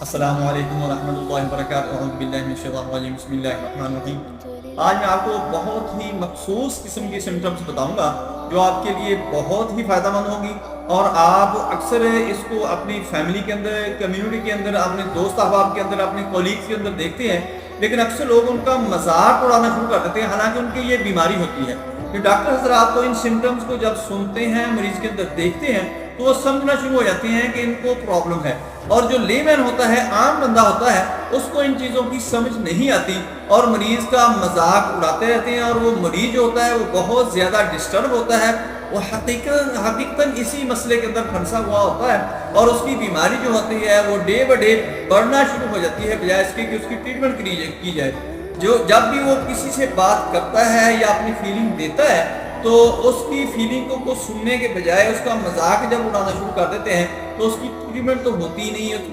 السلام علیکم ورحمۃ اللہ وبرکاتہ، اعوذ باللہ من الشیطان الرجیم، بسم اللہ الرحمن الرحیم۔ آج میں آپ کو بہت ہی مخصوص قسم کی سمٹمز بتاؤں گا جو آپ کے لیے بہت ہی فائدہ مند ہوگی، اور آپ اکثر اس کو اپنی فیملی کے اندر، کمیونٹی کے اندر، اپنے دوست احباب کے اندر، اپنے کولیگز کے اندر دیکھتے ہیں، لیکن اکثر لوگ ان کا مذاق اڑانا شروع کر دیتے ہیں، حالانکہ ان کی یہ بیماری ہوتی ہے۔ کہ ڈاکٹر حضرات تو ان سمٹمز کو جب سنتے ہیں، مریض کے اندر دیکھتے ہیں، تو وہ سمجھنا شروع ہو جاتے ہیں کہ ان کو پرابلم ہے، اور جو لے مین ہوتا ہے، عام بندہ ہوتا ہے، اس کو ان چیزوں کی سمجھ نہیں آتی اور مریض کا مذاق اڑاتے رہتے ہیں، اور وہ مریض جو ہوتا ہے وہ بہت زیادہ ڈسٹرب ہوتا ہے، وہ حقیقتاً اسی مسئلے کے اندر پھنسا ہوا ہوتا ہے، اور اس کی بیماری جو ہوتی ہے وہ ڈے بائی ڈے بڑھنا شروع ہو جاتی ہے، بجائے اس کی کہ اس کی ٹریٹمنٹ کی جائے۔ جب بھی وہ کسی سے بات کرتا ہے یا اپنی فیلنگ دیتا ہے، تو اس کی فیلنگوں کو سننے کے بجائے اس کا مذاق جب اڑانا شروع کر دیتے ہیں، تو اس کی ٹریٹمنٹ تو ہوتی ہی نہیں ہے، اس کی